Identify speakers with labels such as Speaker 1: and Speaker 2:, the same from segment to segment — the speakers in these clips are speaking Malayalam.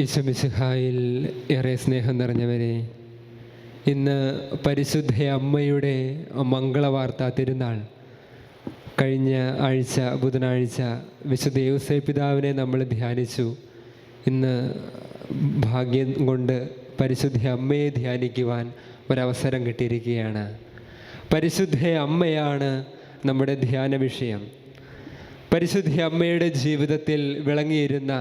Speaker 1: ഈശോമിശിഹായിൽ ഏറെ സ്നേഹം നിറഞ്ഞവരെ, ഇന്ന് പരിശുദ്ധ അമ്മയുടെ മംഗളവാർത്ത തിരുനാൾ. കഴിഞ്ഞ ആഴ്ച ബുധനാഴ്ച വിശുദ്ധ യൗസേപ്പ് പിതാവിനെ നമ്മൾ ധ്യാനിച്ചു. ഇന്ന് ഭാഗ്യം കൊണ്ട് പരിശുദ്ധ അമ്മയെ ധ്യാനിക്കുവാൻ ഒരവസരം കിട്ടിയിരിക്കുകയാണ്. പരിശുദ്ധ അമ്മയാണ് നമ്മുടെ ധ്യാന വിഷയം. പരിശുദ്ധ അമ്മയുടെ ജീവിതത്തിൽ വിളങ്ങിയിരുന്ന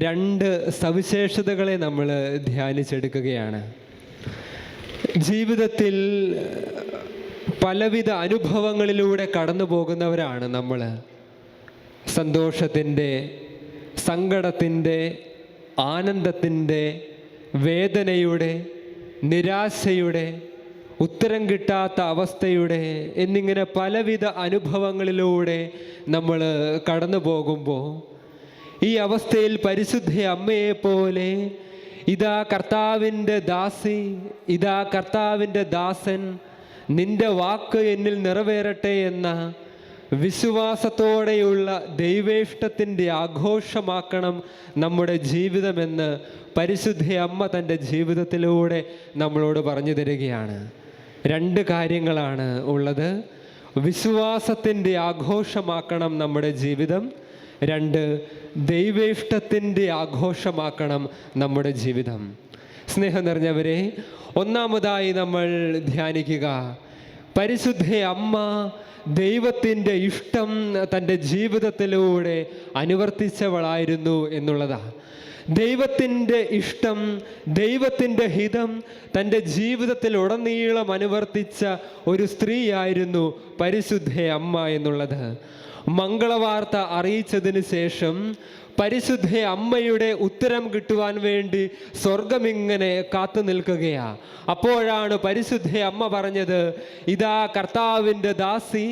Speaker 1: രണ്ട് സവിശേഷതകളെ നമ്മൾ ധ്യാനിച്ചെടുക്കുകയാണ്. ജീവിതത്തിൽ പലവിധ അനുഭവങ്ങളിലൂടെ കടന്നു പോകുന്നവരാണ് നമ്മൾ. സന്തോഷത്തിൻ്റെ, സങ്കടത്തിൻ്റെ, ആനന്ദത്തിൻ്റെ, വേദനയുടെ, നിരാശയുടെ, ഉത്തരം കിട്ടാത്ത അവസ്ഥയുടെ എന്നിങ്ങനെ പലവിധ അനുഭവങ്ങളിലൂടെ നമ്മൾ കടന്നു പോകുമ്പോൾ ഈ അവസ്ഥയിൽ പരിശുദ്ധ അമ്മയെപ്പോലെ ഇതാ കർത്താവിൻ്റെ ദാസി, ഇതാ കർത്താവിൻ്റെ ദാസൻ, നിന്റെ വാക്ക് എന്നിൽ നിറവേറട്ടെ എന്ന വിശ്വാസത്തോടെയുള്ള ദൈവേഷ്ടത്തിൻ്റെ ആഘോഷമാക്കണം നമ്മുടെ ജീവിതമെന്ന് പരിശുദ്ധ അമ്മ തൻ്റെ ജീവിതത്തിലൂടെ നമ്മളോട് പറഞ്ഞു തരികയാണ്. രണ്ട് കാര്യങ്ങളാണ് ഉള്ളത്. വിശ്വാസത്തിൻ്റെ ആഘോഷമാക്കണം നമ്മുടെ ജീവിതം. രണ്ട്, ദൈവേഷ്ടത്തിൻ്റെ ആഘോഷമാക്കണം നമ്മുടെ ജീവിതം. സ്നേഹം നിറഞ്ഞവരെ, ഒന്നാമതായി നമ്മൾ ധ്യാനിക്കുക പരിശുദ്ധ അമ്മ ദൈവത്തിൻ്റെ ഇഷ്ടം തൻ്റെ ജീവിതത്തിലൂടെ അനുവർത്തിച്ചവളായിരുന്നു എന്നുള്ളതാണ്. ദൈവത്തിൻ്റെ ഇഷ്ടം, ദൈവത്തിൻ്റെ ഹിതം തൻ്റെ ജീവിതത്തിൽ ഉടനീളം അനുവർത്തിച്ച ഒരു സ്ത്രീയായിരുന്നു പരിശുദ്ധ അമ്മ എന്നുള്ളത്. മംഗളവാർത്ത അറിയിച്ചതിന് ശേഷം പരിശുദ്ധ അമ്മയുടെ ഉത്തരം കിട്ടുവാൻ വേണ്ടി സ്വർഗമിങ്ങനെ കാത്തു നിൽക്കുകയാ. അപ്പോഴാണ് പരിശുദ്ധ അമ്മ പറഞ്ഞത്, ഇതാ കർത്താവിൻ്റെ ദാസി,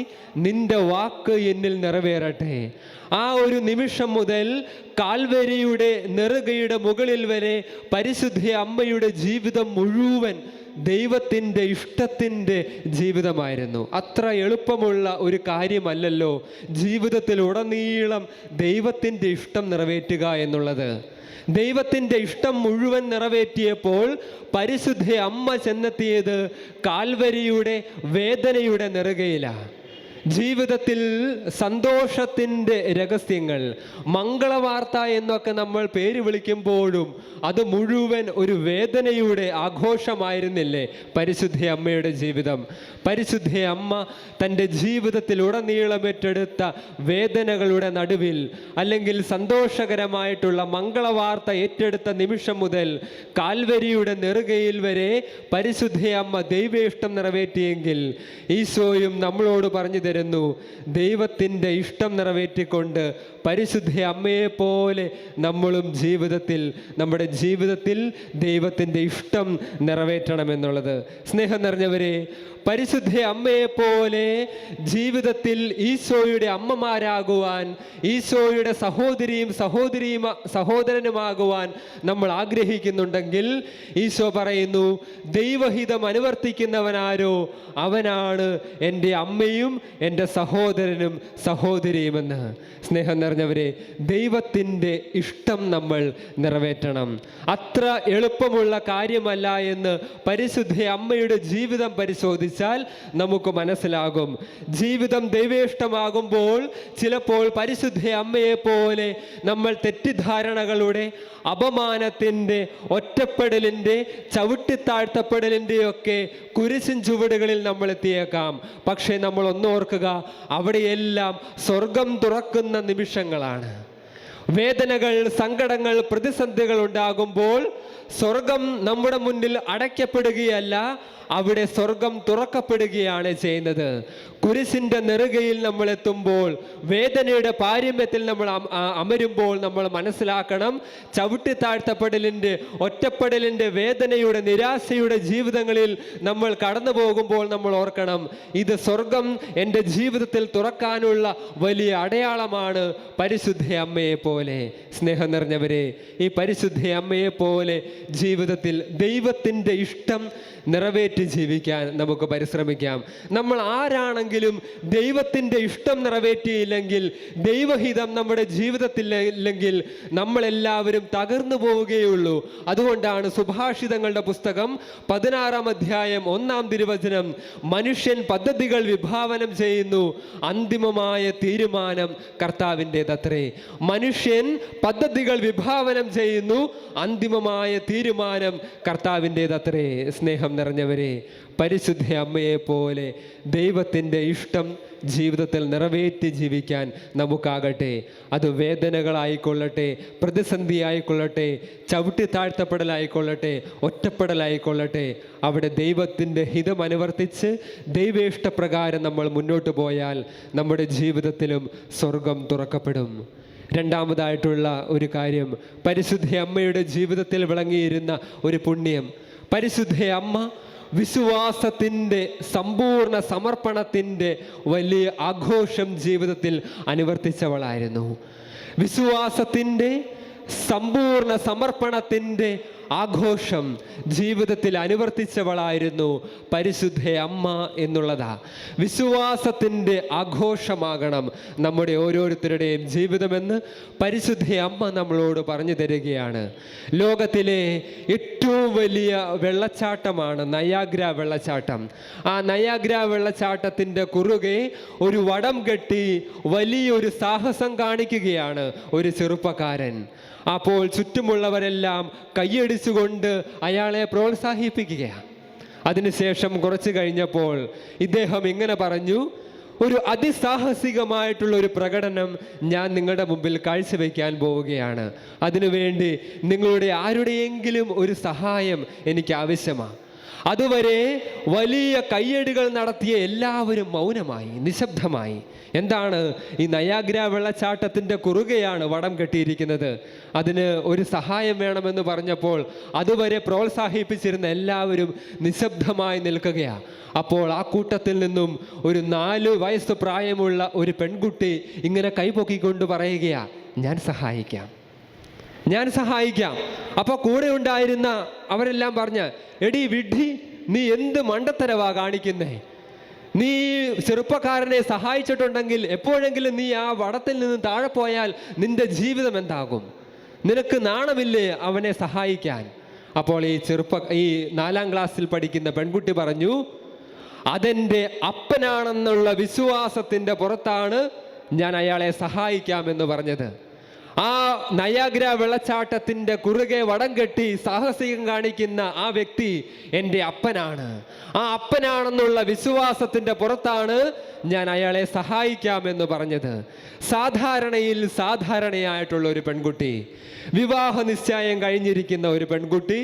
Speaker 1: നിന്റെ വാക്ക് എന്നിൽ നിറവേറട്ടെ. ആ ഒരു നിമിഷം മുതൽ കാൽവരിയുടെ നെറുകയുടെ മുകളിൽ വരെ പരിശുദ്ധ അമ്മയുടെ ജീവിതം മുഴുവൻ ദൈവത്തിൻ്റെ ഇഷ്ടത്തിൻ്റെ ജീവിതമായിരുന്നു. അത്ര എളുപ്പമുള്ള ഒരു കാര്യമല്ലല്ലോ ജീവിതത്തിൽ ഉടനീളം ദൈവത്തിൻ്റെ ഇഷ്ടം നിറവേറ്റുക എന്നുള്ളത്. ദൈവത്തിൻ്റെ ഇഷ്ടം മുഴുവൻ നിറവേറ്റിയപ്പോൾ പരിശുദ്ധ അമ്മ ചെന്നെത്തിയത് കാൽവരിയുടെ വേദനയുടെ നെറുകയിലാണ്. ജീവിതത്തിൽ സന്തോഷത്തിൻ്റെ രഹസ്യങ്ങൾ, മംഗളവാർത്ത എന്നൊക്കെ നമ്മൾ പേര് വിളിക്കുമ്പോഴും അത് മുഴുവൻ ഒരു വേദനയുടെ ആഘോഷമായിരുന്നില്ലേ പരിശുദ്ധ അമ്മയുടെ ജീവിതം? പരിശുദ്ധ അമ്മ തൻ്റെ ജീവിതത്തിൽ ഉടനീളം ഏറ്റെടുത്ത വേദനകളുടെ നടുവിൽ, അല്ലെങ്കിൽ സന്തോഷകരമായിട്ടുള്ള മംഗളവാർത്ത ഏറ്റെടുത്ത നിമിഷം മുതൽ കാൽവരിയുടെ നെറുകയിൽ വരെ പരിശുദ്ധ അമ്മ ദൈവേഷ്ടം നിറവേറ്റിയെങ്കിൽ ഈശോയും നമ്മളോട് പറഞ്ഞു തരുന്നു, ദൈവത്തിൻ്റെ ഇഷ്ടം നിറവേറ്റിക്കൊണ്ട് പരിശുദ്ധ അമ്മയെപ്പോലെ നമ്മളും നമ്മുടെ ജീവിതത്തിൽ ദൈവത്തിൻ്റെ ഇഷ്ടം നിറവേറ്റണമെന്നുള്ളത്. സ്നേഹം നിറഞ്ഞവരെ, പരിശുദ്ധ അമ്മയെപ്പോലെ ജീവിതത്തിൽ ഈശോയുടെ അമ്മമാരാകുവാൻ, ഈശോയുടെ സഹോദരനുമാകുവാൻ നമ്മൾ ആഗ്രഹിക്കുന്നുണ്ടെങ്കിൽ ഈശോ പറയുന്നു, ദൈവഹിതം അനുവർത്തിക്കുന്നവനാരോ അവനാണ് എൻ്റെ അമ്മയും എൻ്റെ സഹോദരനും സഹോദരിയുമെന്ന്. സ്നേഹം നിറഞ്ഞവരെ, ദൈവത്തിൻ്റെ ഇഷ്ടം നമ്മൾ നിറവേറ്റണം. അത്ര എളുപ്പമുള്ള കാര്യമല്ല എന്ന് പരിശുദ്ധ അമ്മയുടെ ജീവിതം പരിശോധിച്ചാൽ നമുക്ക് മനസ്സിലാകും. ജീവിതം ദൈവേഷ്ടമാകുമ്പോൾ ചിലപ്പോൾ പരിശുദ്ധ അമ്മയെപ്പോലെ നമ്മൾ തെറ്റിദ്ധാരണകളുടെ, അപമാനത്തിൻ്റെ, ഒറ്റപ്പെടലിൻ്റെ, ചവിട്ടിത്താഴ്ത്തപ്പെടലിൻ്റെ ഒക്കെ കുരിശിൻ ചുവടുകളിൽ നമ്മൾ എത്തിയേക്കാം. പക്ഷേ നമ്മൾ ഒന്നോർക്കുക, അവിടെയെല്ലാം സ്വർഗം തുറക്കുന്ന നിമിഷങ്ങളാണ്. വേദനകൾ, സങ്കടങ്ങൾ, പ്രതിസന്ധികൾ ഉണ്ടാകുമ്പോൾ സ്വർഗം നമ്മുടെ മുന്നിൽ അടയ്ക്കപ്പെടുകയല്ല, അവിടെ സ്വർഗം തുറക്കപ്പെടുകയാണ് ചെയ്യുന്നത്. കുരിശിൻ്റെ നെറുകയിൽ നമ്മൾ എത്തുമ്പോൾ, വേദനയുടെ പാരമ്യത്തിൽ നമ്മൾ അമരുമ്പോൾ നമ്മൾ മനസ്സിലാക്കണം, ചവിട്ടിത്താഴ്ത്തപ്പെടലിൻ്റെ, ഒറ്റപ്പെടലിൻ്റെ, വേദനയുടെ, നിരാശയുടെ ജീവിതങ്ങളിൽ നമ്മൾ കടന്നു പോകുമ്പോൾ നമ്മൾ ഓർക്കണം, ഇത് സ്വർഗം എൻ്റെ ജീവിതത്തിൽ തുറക്കാനുള്ള വലിയ അടയാളമാണ് പരിശുദ്ധ അമ്മയെപ്പോലെ. സ്നേഹം നിറഞ്ഞവരെ, ഈ പരിശുദ്ധ അമ്മയെപ്പോലെ ജീവിതത്തിൽ ദൈവത്തിൻ്റെ ഇഷ്ടം നിറവേറ്റി ജീവിക്കാൻ നമുക്ക് പരിശ്രമിക്കാം. നമ്മൾ ആരാണെങ്കിലും ദൈവത്തിൻ്റെ ഇഷ്ടം നിറവേറ്റിയില്ലെങ്കിൽ, ദൈവഹിതം നമ്മുടെ ജീവിതത്തിൽ ഇല്ലെങ്കിൽ നമ്മളെല്ലാവരും തകർന്നു പോവുകയുള്ളൂ. അതുകൊണ്ടാണ് സുഭാഷിതങ്ങളുടെ പുസ്തകം 16-ാം അധ്യായം 1-ാം തിരുവചനം, മനുഷ്യൻ പദ്ധതികൾ വിഭാവനം ചെയ്യുന്നു, അന്തിമമായ തീരുമാനം കർത്താവിൻ്റെതത്രേ. മനുഷ്യൻ പദ്ധതികൾ വിഭാവനം ചെയ്യുന്നു, അന്തിമമായ തീരുമാനം കർത്താവിൻ്റെതത്രേ. സ്നേഹം നിറഞ്ഞവരെ, പരിശുദ്ധ അമ്മയെ പോലെ ദൈവത്തിൻ്റെ ഇഷ്ടം ജീവിതത്തിൽ നിറവേറ്റി ജീവിക്കാൻ നമുക്കാകട്ടെ. അത് വേദനകളായിക്കൊള്ളട്ടെ, പ്രതിസന്ധി ആയിക്കൊള്ളട്ടെ, ചവിട്ടി താഴ്ത്തപ്പെടലായിക്കൊള്ളട്ടെ, ഒറ്റപ്പെടലായിക്കൊള്ളട്ടെ, അവിടെ ദൈവത്തിൻ്റെ ഹിതം അനുവർത്തിച്ച് ദൈവേഷ്ടപ്രകാരം നമ്മൾ മുന്നോട്ട് പോയാൽ നമ്മുടെ ജീവിതത്തിലും സ്വർഗം തുറക്കപ്പെടും. രണ്ടാമതായിട്ടുള്ള ഒരു കാര്യം, പരിശുദ്ധ അമ്മയുടെ ജീവിതത്തിൽ വിളങ്ങിയിരുന്ന ഒരു പുണ്യം. പരിശുദ്ധ അമ്മ വിശ്വാസത്തിൻ്റെ സമ്പൂർണ്ണ സമർപ്പണത്തിൻ്റെ വലിയ ആഘോഷം ജീവിതത്തിൽ അനുവർത്തിച്ചവളായിരുന്നു. വിശ്വാസത്തിൻ്റെ സമ്പൂർണ്ണ സമർപ്പണത്തിൻ്റെ ആഘോഷം ജീവിതത്തിൽ അനുവർത്തിച്ചവളായിരുന്നു പരിശുദ്ധ അമ്മ എന്നുള്ളതാ. വിശ്വാസത്തിൻ്റെ ആഘോഷമാകണം നമ്മുടെ ഓരോരുത്തരുടെയും ജീവിതമെന്ന് പരിശുദ്ധ അമ്മ നമ്മളോട് പറഞ്ഞു തരികയാണ്. ലോകത്തിലെ ഏറ്റവും വലിയ വെള്ളച്ചാട്ടമാണ് നയാഗ്ര വെള്ളച്ചാട്ടം. ആ നയാഗ്ര വെള്ളച്ചാട്ടത്തിൻ്റെ കുറുകെ ഒരു വടം കെട്ടി വലിയൊരു സാഹസം കാണിക്കുകയാണ് ഒരു ചെറുപ്പക്കാരൻ. അപ്പോൾ ചുറ്റുമുള്ളവരെല്ലാം കൈയടിച്ചുകൊണ്ട് അയാളെ പ്രോത്സാഹിപ്പിക്കുകയാണ്. അതിനുശേഷം കുറച്ച് കഴിഞ്ഞപ്പോൾ ഇദ്ദേഹം ഇങ്ങനെ പറഞ്ഞു, ഒരു അതിസാഹസികമായിട്ടുള്ള ഒരു പ്രകടനം ഞാൻ നിങ്ങളുടെ മുമ്പിൽ കാഴ്ചവെക്കാൻ പോവുകയാണ്. അതിനുവേണ്ടി നിങ്ങളുടെ ആരുടെയെങ്കിലും ഒരു സഹായം എനിക്ക് ആവശ്യമാണ്. അതുവരെ വലിയ കയ്യടികൾ നടത്തിയ എല്ലാവരും മൗനമായി, നിശബ്ദമായി. എന്താണ്? ഈ നയാഗ്ര വെള്ളച്ചാട്ടത്തിൻ്റെ കുറുകെയാണ് വടം കെട്ടിയിരിക്കുന്നത്. അതിന് ഒരു സഹായം വേണമെന്ന് പറഞ്ഞപ്പോൾ അതുവരെ പ്രോത്സാഹിപ്പിച്ചിരുന്ന എല്ലാവരും നിശബ്ദമായി നിൽക്കുകയാണ്. അപ്പോൾ ആ കൂട്ടത്തിൽ നിന്നും ഒരു 4 വയസ്സ് പ്രായമുള്ള ഒരു പെൺകുട്ടി ഇങ്ങനെ കൈപൊക്കിക്കൊണ്ട് പറയുകയാ, ഞാൻ സഹായിക്കാം, ഞാൻ സഹായിക്കാം. അപ്പോൾ കൂടെ ഉണ്ടായിരുന്ന അവരെല്ലാം പറഞ്ഞ, എടി വിഡ്ഢി, നീ എന്ത് മണ്ടത്തരവാ കാണിക്കുന്നേ? നീ ചെറുപ്പക്കാരനെ സഹായിച്ചിട്ടുണ്ടെങ്കിൽ എപ്പോഴെങ്കിലും നീ ആ വടത്തിൽ നിന്ന് താഴെ പോയാൽ നിന്റെ ജീവിതം എന്താകും? നിനക്ക് നാണമില്ലേ അവനെ സഹായിക്കാൻ? അപ്പോൾ ഈ 4-ാം ക്ലാസ്സിൽ പഠിക്കുന്ന പെൺകുട്ടി പറഞ്ഞു, അതെൻ്റെ അപ്പനാണെന്നുള്ള വിശ്വാസത്തിൻ്റെ പുറത്താണ് ഞാൻ അയാളെ സഹായിക്കാമെന്ന് പറഞ്ഞത്. ആ നയാഗ്ര വെള്ളച്ചാട്ടത്തിൻ്റെ കുറുകെ വടം കെട്ടി സാഹസികം കാണിക്കുന്ന ആ വ്യക്തി എൻ്റെ അപ്പനാണ്. ആ അപ്പനാണെന്നുള്ള വിശ്വാസത്തിൻ്റെ പുറത്താണ് ഞാൻ അയാളെ സഹായിക്കാമെന്ന് പറഞ്ഞത്. സാധാരണയായിട്ടുള്ള ഒരു പെൺകുട്ടി, വിവാഹ നിശ്ചയം കഴിഞ്ഞിരിക്കുന്ന ഒരു പെൺകുട്ടി,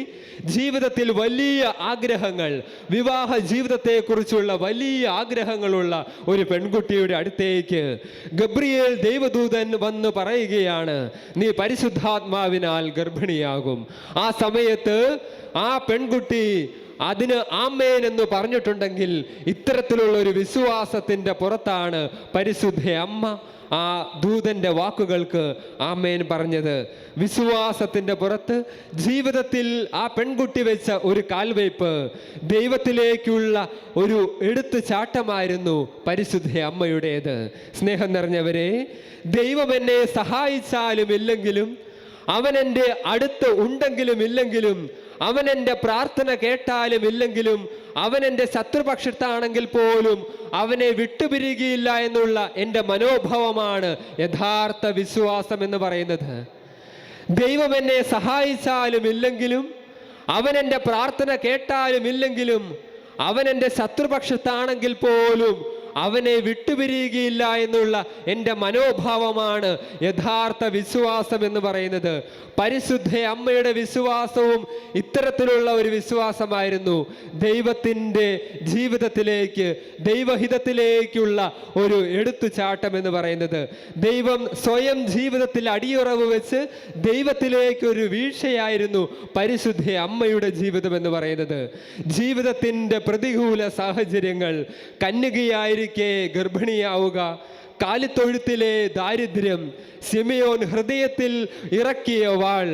Speaker 1: ജീവിതത്തിൽ വലിയ ആഗ്രഹങ്ങൾ, വിവാഹ ജീവിതത്തെക്കുറിച്ചുള്ള വലിയ ആഗ്രഹങ്ങളുള്ള ഒരു പെൺകുട്ടിയുടെ അടുത്തേക്ക് ഗബ്രിയേൽ ദൈവദൂതൻ വന്ന് പറയുകയാണ്, നീ പരിശുദ്ധാത്മാവിനാൽ ഗർഭിണിയാകും. ആ സമയത്ത് ആ പെൺകുട്ടി അതിന് ആമേൻ എന്ന് പറഞ്ഞിട്ടുണ്ടെങ്കിൽ ഇത്തരത്തിലുള്ള ഒരു വിശ്വാസത്തിൻ്റെ പുറത്താണ് പരിശുദ്ധ അമ്മ ആ ദൂതൻ്റെ വാക്കുകൾക്ക് ആമേൻ പറഞ്ഞത്. വിശ്വാസത്തിൻ്റെ പുറത്ത് ജീവിതത്തിൽ ആ പെൺകുട്ടി വെച്ച ഒരു കാൽവയ്പ് ദൈവത്തിലേക്കുള്ള ഒരു എടുത്തു ചാട്ടമായിരുന്നു പരിശുദ്ധ അമ്മയുടേത്. സ്നേഹം നിറഞ്ഞവരെ, ദൈവം എന്നെ സഹായിച്ചാലും ഇല്ലെങ്കിലും, അവൻ എൻ്റെ അടുത്ത് ഉണ്ടെങ്കിലും ഇല്ലെങ്കിലും, അവൻ എൻ്റെ പ്രാർത്ഥന കേട്ടാലും ഇല്ലെങ്കിലും, അവൻ എൻ്റെ ശത്രുപക്ഷത്താണെങ്കിൽ പോലും അവനെ വിട്ടുപിരിയുകയില്ല എന്നുള്ള എൻ്റെ മനോഭാവമാണ് യഥാർത്ഥ വിശ്വാസം എന്ന് പറയുന്നത്. ദൈവം എന്നെ സഹായിച്ചാലും ഇല്ലെങ്കിലും, അവൻ എൻ്റെ പ്രാർത്ഥന കേട്ടാലും ഇല്ലെങ്കിലും, അവൻ എൻ്റെ ശത്രുപക്ഷത്താണെങ്കിൽ പോലും അവനെ വിട്ടുപിരിയുകയില്ല എന്നുള്ള എൻ്റെ മനോഭാവമാണ് യഥാർത്ഥ വിശ്വാസം എന്ന് പറയുന്നത്. പരിശുദ്ധ അമ്മയുടെ വിശ്വാസവും ഇത്തരത്തിലുള്ള ഒരു വിശ്വാസമായിരുന്നു. ദൈവത്തിൻ്റെ ജീവിതത്തിലേക്ക്, ദൈവഹിതത്തിലേക്കുള്ള ഒരു എടുത്തുചാട്ടം എന്ന് പറയുന്നത്. ദൈവം സ്വയം ജീവിതത്തിൽ അടിയുറവ് വെച്ച് ദൈവത്തിലേക്കൊരു വീഴ്ചയായിരുന്നു പരിശുദ്ധ അമ്മയുടെ ജീവിതം എന്ന് പറയുന്നത്. ജീവിതത്തിൻ്റെ പ്രതികൂല സാഹചര്യങ്ങൾ, കന്യകയായിരിക്കെ ഗർഭിണിയാവുക, കാലിത്തൊഴുത്തിലെ ദാരിദ്ര്യം, സിമിയോൻ ഹൃദയത്തിൽ ഇറക്കിയ വാൾ,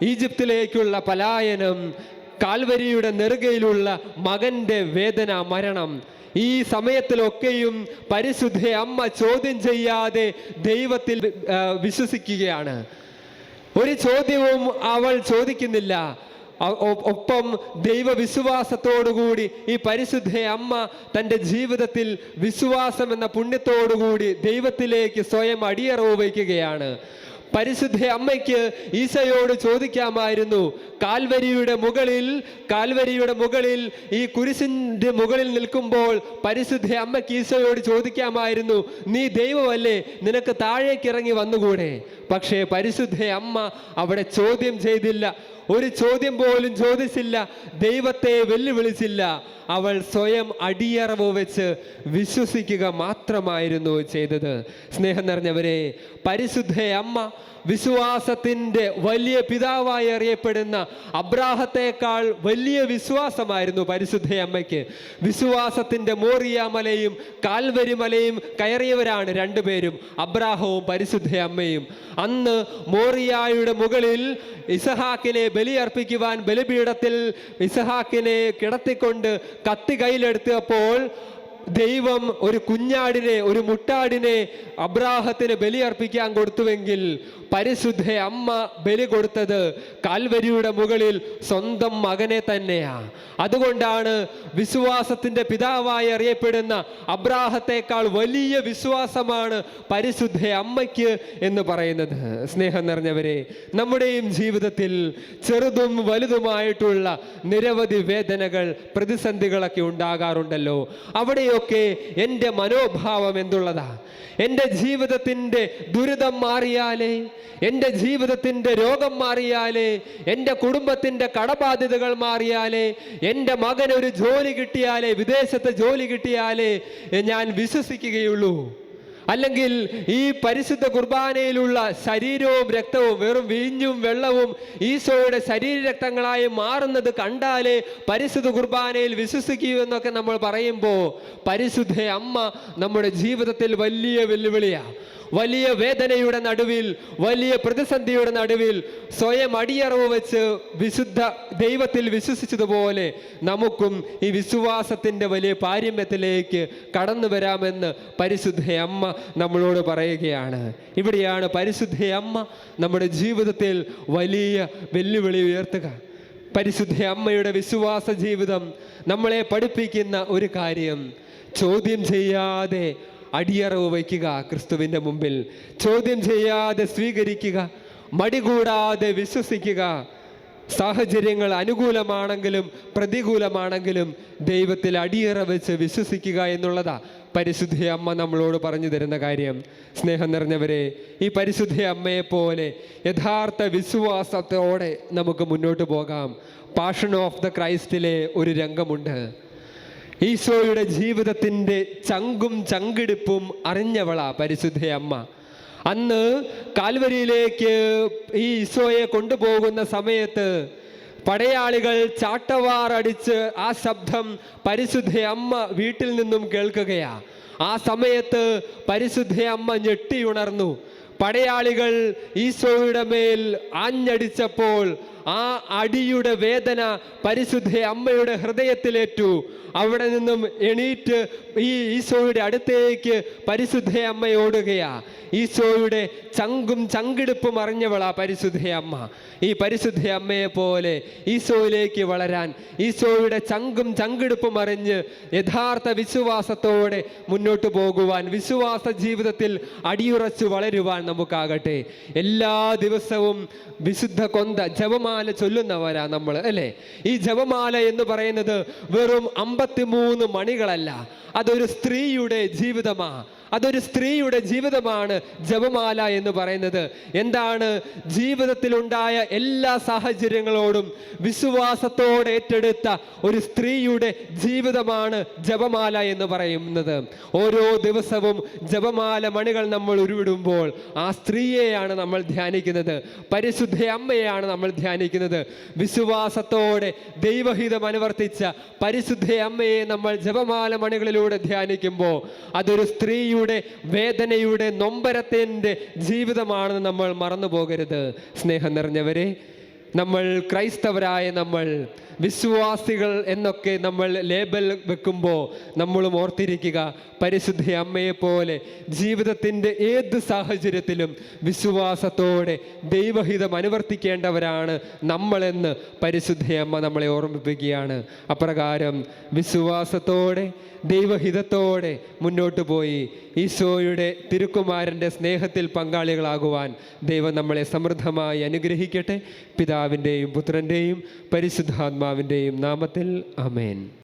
Speaker 1: ഈജിപ്തിലേക്കുള്ള പലായനം, കാൽവരിയുടെ നെറുകയിലുള്ള മകന്റെ വേദന, മരണം, ഈ സമയത്തിലൊക്കെയും പരിശുദ്ധ അമ്മ ചോദ്യം ചെയ്യാതെ ദൈവത്തിൽ വിശ്വസിക്കുകയാണ്. ഒരു ചോദ്യവും അവൾ ചോദിക്കുന്നില്ല. ഒപ്പം ദൈവവിശ്വാസത്തോടുകൂടി ഈ പരിശുദ്ധ അമ്മ തൻ്റെ ജീവിതത്തിൽ വിശ്വാസം എന്ന പുണ്യത്തോടുകൂടി ദൈവത്തിലേക്ക് സ്വയം അടിയറവ് വയ്ക്കുകയാണ്. പരിശുദ്ധ അമ്മയ്ക്ക് ഈശോയോട് ചോദിക്കാമായിരുന്നു, കാൽവരിയുടെ മുകളിൽ ഈ കുരിശിന്റെ മുകളിൽ നിൽക്കുമ്പോൾ പരിശുദ്ധ അമ്മയ്ക്ക് ഈശോയോട് ചോദിക്കാമായിരുന്നു, നീ ദൈവമല്ലേ, നിനക്ക് താഴേക്ക് ഇറങ്ങി വന്നുകൂടെ? പക്ഷേ പരിശുദ്ധ അമ്മ അവിടെ ചോദ്യം ചെയ്തില്ല. ഒരു ചോദ്യം പോലും ചോദിച്ചില്ല, ദൈവത്തെ വെല്ലുവിളിച്ചില്ല. അവൾ സ്വയം അടിയറവ് വെച്ച് വിശ്വസിക്കുക മാത്രമായിരുന്നു ചെയ്തത്. സ്നേഹം നിറഞ്ഞവരെ, പരിശുദ്ധ അമ്മ വിശ്വാസത്തിൻ്റെ വലിയ പിതാവായി അറിയപ്പെടുന്ന അബ്രാഹത്തേക്കാൾ വലിയ വിശ്വാസമായിരുന്നു പരിശുദ്ധ അമ്മയ്ക്ക്. വിശ്വാസത്തിൻ്റെ മോറിയ മലയും കാൽവരി മലയും കയറിയവരാണ് രണ്ടുപേരും, അബ്രാഹവും പരിശുദ്ധ അമ്മയും. അന്ന് മോറിയായുടെ മുകളിൽ ഇസഹാക്കിനെ ബലിയർപ്പിക്കുവാൻ ബലിപീഠത്തിൽ ഇസഹാക്കിനെ കിടത്തിക്കൊണ്ട് കത്തി കയ്യിലെടുത്തപ്പോൾ ദൈവം ഒരു കുഞ്ഞാടിനെ, ഒരു മുട്ടാടിനെ അബ്രാഹത്തിന് ബലിയർപ്പിക്കാൻ കൊടുത്തുവെങ്കിൽ പരിശുദ്ധ അമ്മ ബലി കൊടുത്തത് കാൽവരിയുടെ മുകളിൽ സ്വന്തം മകനെ തന്നെയാണ്. അതുകൊണ്ടാണ് വിശ്വാസത്തിൻ്റെ പിതാവായി അറിയപ്പെടുന്ന അബ്രാഹത്തേക്കാൾ വലിയ വിശ്വാസമാണ് പരിശുദ്ധ അമ്മയ്ക്ക് എന്ന് പറയുന്നത്. സ്നേഹം നിറഞ്ഞവരെ, നമ്മുടെയും ജീവിതത്തിൽ ചെറുതും വലുതുമായിട്ടുള്ള നിരവധി വേദനകൾ, പ്രതിസന്ധികളൊക്കെ ഉണ്ടാകാറുണ്ടല്ലോ. അവിടെയൊക്കെ എൻ്റെ മനോഭാവം എന്തുള്ളതാ? എൻ്റെ ജീവിതത്തിൻ്റെ ദുരിതം മാറിയാലേ, എൻ്റെ ജീവിതത്തിൻ്റെ രോഗം മാറിയാലേ, എൻ്റെ കുടുംബത്തിൻ്റെ കടബാധ്യതകൾ മാറിയാലേ, എൻ്റെ മകനൊരു ജോലി കിട്ടിയാലേ, വിദേശത്ത് ജോലി കിട്ടിയാലേ ഞാൻ വിശ്വസിക്കുകയുള്ളൂ. അല്ലെങ്കിൽ ഈ പരിശുദ്ധ കുർബാനയിലുള്ള ശരീരവും രക്തവും വെറും വീഞ്ഞും വെള്ളവും ഈശോയുടെ ശരീരരക്തങ്ങളായി മാറുന്നത് കണ്ടാലേ പരിശുദ്ധ കുർബാനയിൽ വിശ്വസിക്കൂ എന്നൊക്കെ നമ്മൾ പറയുമ്പോൾ പരിശുദ്ധ അമ്മ നമ്മുടെ ജീവിതത്തിൽ വലിയ വെല്ലുവിളിയാണ്. വലിയ വേദനയുടെ നടുവിൽ, വലിയ പ്രതിസന്ധിയുടെ നടുവിൽ സ്വയം അടിയറവ് വെച്ച് വിശുദ്ധ ദൈവത്തിൽ വിശ്വസിച്ചതുപോലെ നമുക്കും ഈ വിശ്വാസത്തിൻ്റെ വലിയ പാരമ്യത്തിലേക്ക് കടന്നു വരാമെന്ന് പരിശുദ്ധ അമ്മ നമ്മളോട് പറയുകയാണ്. ഇവിടെയാണ് പരിശുദ്ധ അമ്മ നമ്മുടെ ജീവിതത്തിൽ വലിയ വെല്ലുവിളി ഉയർത്തുക. പരിശുദ്ധ അമ്മയുടെ വിശ്വാസ ജീവിതം നമ്മളെ പഠിപ്പിക്കുന്ന ഒരു കാര്യം, ചോദ്യം ചെയ്യാതെ അടിയറവ് വയ്ക്കുക. ക്രിസ്തുവിൻ്റെ മുമ്പിൽ ചോദ്യം ചെയ്യാതെ സ്വീകരിക്കുക, മടി കൂടാതെ വിശ്വസിക്കുക. സാഹചര്യങ്ങൾ അനുകൂലമാണെങ്കിലും പ്രതികൂലമാണെങ്കിലും ദൈവത്തിൽ അടിയറ വെച്ച് വിശ്വസിക്കുക എന്നുള്ളതാ പരിശുദ്ധ അമ്മ നമ്മളോട് പറഞ്ഞു തരുന്ന കാര്യം. സ്നേഹം നിറഞ്ഞവരെ, ഈ പരിശുദ്ധ അമ്മയെപ്പോലെ യഥാർത്ഥ വിശ്വാസത്തോടെ നമുക്ക് മുന്നോട്ട് പോകാം. പാഷൻ ഓഫ് ദ ക്രൈസ്റ്റിലെ ഒരു രംഗമുണ്ട്. ഈശോയുടെ ജീവിതത്തിൻ്റെ ചങ്കും ചങ്കിടിപ്പും അറിഞ്ഞവളാ പരിശുദ്ധ അമ്മ. അന്ന് കാൽവരിയിലേക്ക് ഈ ഈശോയെ കൊണ്ടുപോകുന്ന സമയത്ത് പടയാളികൾ ചാട്ടവാറടിച്ച് ആ ശബ്ദം പരിശുദ്ധ അമ്മ വീട്ടിൽ നിന്നും കേൾക്കുകയാ. ആ സമയത്ത് പരിശുദ്ധ അമ്മ ഞെട്ടിയുണർന്നു. പടയാളികൾ ഈശോയുടെ മേൽ ആഞ്ഞടിച്ചപ്പോൾ ആ അടിയുടെ വേദന പരിശുദ്ധ അമ്മയുടെ ഹൃദയത്തിലേറ്റു. അവിടെ നിന്നും എണീറ്റ് ഈ ഈശോയുടെ അടുത്തേക്ക് പരിശുദ്ധ അമ്മ ഓടുകയാ. ഈശോയുടെ ചങ്കും ചങ്കിടിപ്പും അറിഞ്ഞവളാ പരിശുദ്ധ അമ്മ. ഈ പരിശുദ്ധ അമ്മയെ പോലെ ഈശോയിലേക്ക് വളരാൻ, ഈശോയുടെ ചങ്കും ചങ്കിടിപ്പും അറിഞ്ഞ് യഥാർത്ഥ വിശ്വാസത്തോടെ മുന്നോട്ട് പോകുവാൻ, വിശ്വാസ ജീവിതത്തിൽ അടിയുറച്ചു വളരുവാൻ നമുക്കാകട്ടെ. എല്ലാ ദിവസവും വിശുദ്ധ കൊന്ത ജപമാല ചൊല്ലുന്നവരാ നമ്മൾ, അല്ലേ? ഈ ജപമാല എന്ന് പറയുന്നത് വെറും 53 മണികളല്ല, അതൊരു സ്ത്രീയുടെ ജീവിതമാണ്. അതൊരു സ്ത്രീയുടെ ജീവിതമാണ് ജപമാല എന്ന് പറയുന്നത്. എന്താണ്? ജീവിതത്തിലുണ്ടായ എല്ലാ സാഹചര്യങ്ങളോടും വിശ്വാസത്തോടെ ഏറ്റെടുത്ത ഒരു സ്ത്രീയുടെ ജീവിതമാണ് ജപമാല എന്ന് പറയുന്നത്. ഓരോ ദിവസവും ജപമാല മണികൾ നമ്മൾ ഉരുവിടുമ്പോൾ ആ സ്ത്രീയെയാണ് നമ്മൾ ധ്യാനിക്കുന്നത്, പരിശുദ്ധ അമ്മയെയാണ് നമ്മൾ ധ്യാനിക്കുന്നത്. വിശ്വാസത്തോടെ ദൈവഹിതം അനുവർത്തിച്ച പരിശുദ്ധ അമ്മയെ നമ്മൾ ജപമാല മണികളിലൂടെ ധ്യാനിക്കുമ്പോൾ അതൊരു സ്ത്രീയുടെ വേദനയുടെ നൊമ്പരത്തിൻ്റെ ജീവിതമാണെന്ന് നമ്മൾ മറന്നു പോകരുത്. സ്നേഹം നിറഞ്ഞവരെ, നമ്മൾ ക്രൈസ്തവരായ നമ്മൾ വിശ്വാസികൾ എന്നൊക്കെ നമ്മൾ ലേബൽ വെക്കുമ്പോൾ നമ്മളും ഓർത്തിരിക്കുക, പരിശുദ്ധ അമ്മയെപ്പോലെ ജീവിതത്തിൻ്റെ ഏത് സാഹചര്യത്തിലും വിശ്വാസത്തോടെ ദൈവഹിതം അനുവർത്തിക്കേണ്ടവരാണ് നമ്മളെന്ന് പരിശുദ്ധ അമ്മ നമ്മളെ ഓർമ്മിപ്പിക്കുകയാണ്. അപ്രകാരം വിശ്വാസത്തോടെ ദൈവഹിതത്തോടെ മുന്നോട്ട് പോയി ഈശോയുടെ തിരുക്കുമാരൻ്റെ സ്നേഹത്തിൽ പങ്കാളികളാകുവാൻ ദൈവം നമ്മളെ സമൃദ്ധമായി അനുഗ്രഹിക്കട്ടെ. പിതാവിൻ്റെയും പുത്രൻ്റെയും പരിശുദ്ധാത്മാവിൻ്റെയും നാമത്തിൽ ആമേൻ.